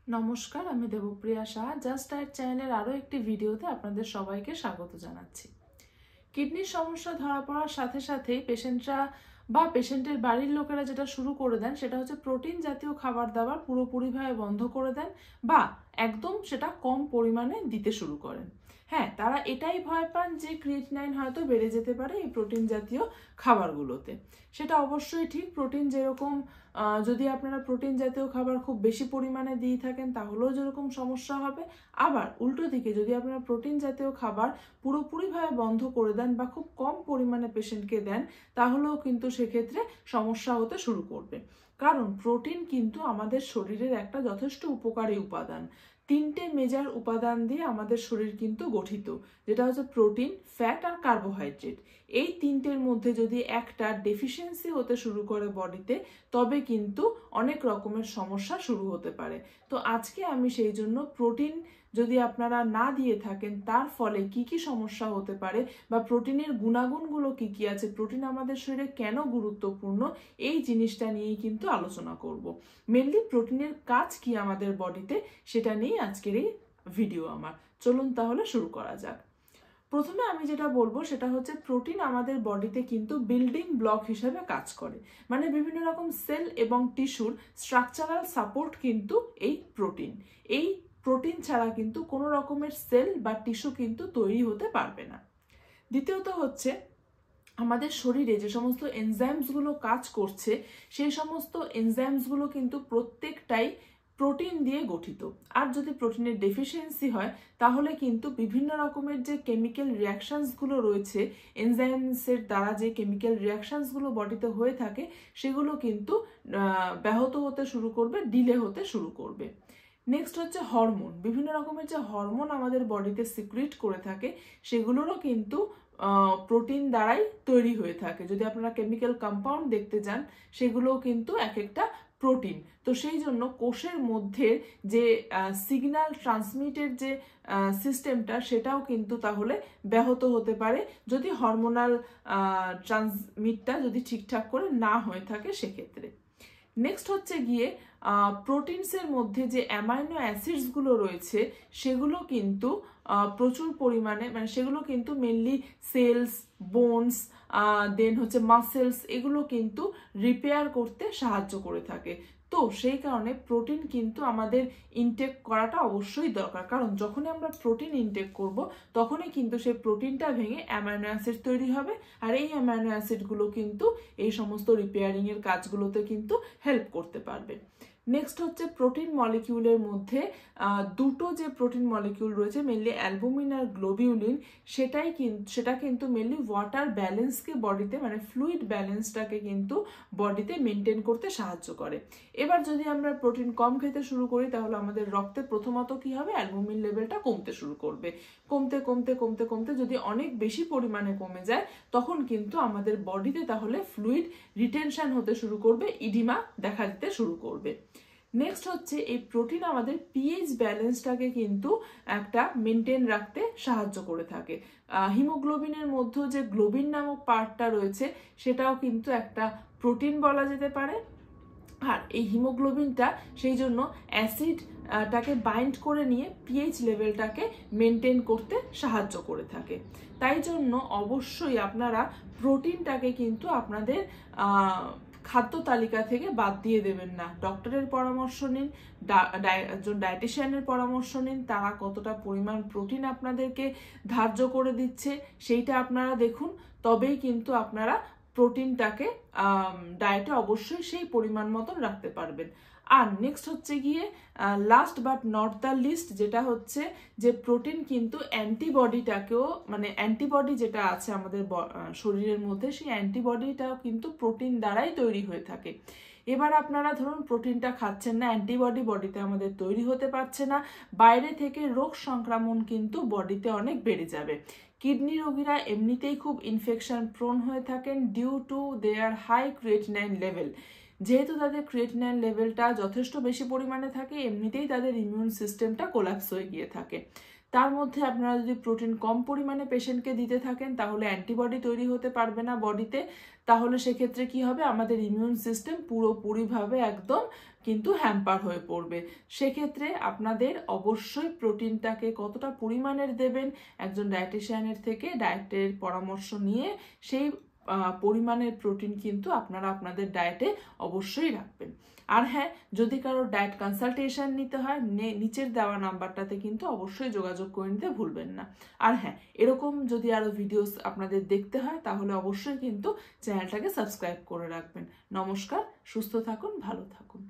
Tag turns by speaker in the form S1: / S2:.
S1: নমস্কার, আমি Debapriya Shah. Just diet চ্যানেলের আরও একটি ভিডিওতে আপনাদের সবাইকে স্বাগত জানাচ্ছি। কিডনির সমস্যা ধরা পড়ার সাথে সাথেই পেশেন্টরা বা পেশেন্টের বাড়ির লোকেরা যেটা শুরু করে দেন সেটা হচ্ছে প্রোটিন জাতীয় খাবার দাবার পুরোপুরিভাবে বন্ধ করে দেন বা একদম সেটা কম পরিমাণে দিতে শুরু করেন। হ্যাঁ, তারা এটাই ভয় পান যে ক্রিয়েটিনাইন হয়তো বেড়ে যেতে পারে এই প্রোটিন জাতীয় খাবারগুলোতে। সেটা অবশ্যই ঠিক। প্রোটিন যেরকম যদি আপনারা প্রোটিন জাতীয় খাবার খুব বেশি পরিমাণে দিয়ে থাকেন তাহলেও যেরকম সমস্যা হবে, আবার উল্টো দিকে যদি আপনারা প্রোটিন জাতীয় খাবার পুরোপুরিভাবে বন্ধ করে দেন বা খুব কম পরিমাণে পেশেন্টকে দেন তাহলেও কিন্তু সেক্ষেত্রে সমস্যা হতে শুরু করবে। কারণ প্রোটিন কিন্তু আমাদের শরীরের একটা যথেষ্ট উপকারী উপাদান। তিনটে মেজর উপাদান দিয়ে আমাদের শরীর কিন্তু গঠিত, যেটা হচ্ছে প্রোটিন, ফ্যাট আর কার্বোহাইড্রেট। এই তিনটের মধ্যে যদি একটা ডেফিসিয়েন্সি হতে শুরু করে বডিতে, তবে কিন্তু অনেক রকমের সমস্যা শুরু হতে পারে। তো আজকে আমি সেই জন্য প্রোটিন যদি আপনারা না দিয়ে থাকেন তার ফলে কি কি সমস্যা হতে পারে বা প্রোটিনের গুণাগুণগুলো কি কি আছে, প্রোটিন আমাদের শরীরে কেন গুরুত্বপূর্ণ, এই জিনিসটা নিয়েই কিন্তু আলোচনা করব। মেনলি প্রোটিনের কাজ কি আমাদের বডিতে সেটা নিয়ে আজকের এই ভিডিও আমার। চলুন তাহলে শুরু করা যাক। প্রথমে আমি যেটা বলবো সেটা হচ্ছে প্রোটিন আমাদের বডিতে কিন্তু বিল্ডিং ব্লক হিসেবে কাজ করে। মানে বিভিন্ন রকম সেল এবং টিস্যুর স্ট্রাকচারাল সাপোর্ট কিন্তু এই প্রোটিন। এই প্রোটিন ছাড়া কিন্তু কোনো রকমের সেল বা টিস্যু কিন্তু তৈরি হতে পারবে না। দ্বিতীয়ত হচ্ছে আমাদের শরীরে যে সমস্ত এনজাইমসগুলো কাজ করছে সেই সমস্ত এনজাইমসগুলো কিন্তু প্রত্যেকটাই প্রোটিন দিয়ে গঠিত। আর যদি প্রোটিনের ডেফিসিয়েন্সি হয় তাহলে কিন্তু বিভিন্ন রকমের যে কেমিক্যাল রিয়াকশনসগুলো রয়েছে, এনজাইমসের দ্বারা যে কেমিক্যাল রিয়াকশনসগুলো বডিতে হয়ে থাকে সেগুলো কিন্তু ব্যাহত হতে শুরু করবে, ডিলে হতে শুরু করবে। নেক্সট হচ্ছে হরমোন। বিভিন্ন রকমের যে হরমোন আমাদের বডিতে সিক্রিট করে থাকে সেগুলোরও কিন্তু প্রোটিন দ্বারাই তৈরি হয়ে থাকে। যদি আপনারা কেমিক্যাল কম্পাউন্ড দেখতে যান সেগুলোও কিন্তু এক একটা প্রোটিন। তো সেই জন্য কোষের মধ্যে যে সিগন্যাল ট্রান্সমিটের যে সিস্টেমটা সেটাও কিন্তু তাহলে ব্যাহত হতে পারে যদি হরমোনাল ট্রান্সমিটটা যদি ঠিকঠাক করে না হয়ে থাকে সেক্ষেত্রে। নেক্সট হচ্ছে গিয়ে প্রোটিনসের মধ্যে যে অ্যামাইনো অ্যাসিডসগুলো রয়েছে সেগুলো কিন্তু প্রচুর পরিমাণে, মানে সেগুলো কিন্তু মেনলি সেলস, বোনস, দেন হচ্ছে মাসেলস, এগুলো কিন্তু রিপেয়ার করতে সাহায্য করে থাকে। তো সেই কারণে প্রোটিন কিন্তু আমাদের ইনটেক করাটা অবশ্যই দরকার। কারণ যখনই আমরা প্রোটিন ইনটেক করব তখনই কিন্তু সেই প্রোটিনটা ভেঙে অ্যামাইনো অ্যাসিড তৈরি হবে, আর এই অ্যামাইনো অ্যাসিডগুলো কিন্তু এই সমস্ত রিপেয়ারিংয়ের কাজগুলোতে কিন্তু হেল্প করতে পারবে। নেক্সট হচ্ছে প্রোটিন মলিকিউলের মধ্যে দুটো যে প্রোটিন মলিকিউল রয়েছে, মেনলি অ্যালবুমিন আর গ্লোবিউলিন, সেটা কিন্তু মেনলি ওয়াটার ব্যালেন্সকে বডিতে, মানে ফ্লুইড ব্যালেন্সটাকে কিন্তু বডিতে মেনটেন করতে সাহায্য করে। এবার যদি আমরা প্রোটিন কম খেতে শুরু করি তাহলে আমাদের রক্তে প্রথমত কি হবে, অ্যালবুমিন লেভেলটা কমতে শুরু করবে। কমতে কমতে কমতে কমতে যদি অনেক বেশি পরিমাণে কমে যায় তখন কিন্তু আমাদের বডিতে তাহলে ফ্লুইড রিটেনশন হতে শুরু করবে, ইডিমা দেখা দিতে শুরু করবে। নেক্সট হচ্ছে এই প্রোটিন আমাদের পিএইচ ব্যালেন্সটাকে কিন্তু একটা মেনটেন রাখতে সাহায্য করে থাকে। হিমোগ্লোবিনের মধ্যে যে গ্লোবিন নামক পার্টটা রয়েছে সেটাও কিন্তু একটা প্রোটিন বলা যেতে পারে। আর এই হিমোগ্লোবিনটা সেই জন্য অ্যাসিডটাকে বাইন্ড করে নিয়ে পিএইচ লেভেলটাকে মেনটেন করতে সাহায্য করে থাকে। তাই জন্য অবশ্যই আপনারা প্রোটিনটাকে কিন্তু আপনাদের খাদ্য তালিকা থেকে বাদ দিয়ে দেবেন না। ডক্টরের পরামর্শ নিন, একজন ডায়েটিশিয়ানের পরামর্শ নিন, তারা কতটা পরিমাণ প্রোটিন আপনাদেরকে ধার্য করে দিচ্ছে সেইটা আপনারা দেখুন, তবেই কিন্তু আপনারা প্রোটিনটাকে ডায়েটে অবশ্যই সেই পরিমাণ মতন রাখতে পারবেন। আর নেক্সট হচ্ছে গিয়ে last but not the least, যেটা হচ্ছে যে প্রোটিন কিন্তু অ্যান্টিবডিটাকেও, মানে অ্যান্টিবডি যেটা আছে আমাদের শরীরের মধ্যে, সেই অ্যান্টিবডিটাও কিন্তু প্রোটিন দ্বারাই তৈরি হয়ে থাকে। এবার আপনারা ধরুন প্রোটিনটা খাচ্ছেন না, অ্যান্টিবডি বডিতে আমাদের তৈরি হতে পারছে না, বাইরে থেকে রোগ সংক্রমণ কিন্তু বডিতে অনেক বেড়ে যাবে। কিডনি রোগীরা এমনিতেই খুব ইনফেকশন প্রোন হয়ে থাকেন due to their high creatinine level. যেহেতু তাদের ক্রিয়েটিনাইন লেভেলটা যথেষ্ট বেশি পরিমাণে থাকে, এমনিতেই তাদের ইমিউন সিস্টেমটা কোলাপস হয়ে গিয়ে থাকে। তার মধ্যে আপনারা যদি প্রোটিন কম পরিমাণে পেশেন্টকে দিতে থাকেন তাহলে অ্যান্টিবডি তৈরি হতে পারবে না বডিতে, তাহলে সেক্ষেত্রে কি হবে, আমাদের ইমিউন সিস্টেম পুরোপুরিভাবে একদম কিন্তু হ্যাম্পার হয়ে পড়বে। সেক্ষেত্রে আপনাদের অবশ্যই প্রোটিনটাকে কতটা পরিমাণের দেবেন একজন ডায়েটিশিয়ানের থেকে ডায়েটের পরামর্শ নিয়ে সেই পরিমাণের প্রোটিন কিন্তু আপনারা আপনাদের ডায়েটে অবশ্যই রাখবেন। আর হ্যাঁ, যদি কারো ডায়েট কনসালটেশন নিতে হয় নিচের দেওয়া নাম্বারটাতে কিন্তু অবশ্যই যোগাযোগ করে নিতে ভুলবেন না। আর হ্যাঁ, এরকম যদি আরও ভিডিওস আপনাদের দেখতে হয় তাহলে অবশ্যই কিন্তু চ্যানেলটাকে সাবস্ক্রাইব করে রাখবেন। নমস্কার, সুস্থ থাকুন, ভালো থাকুন।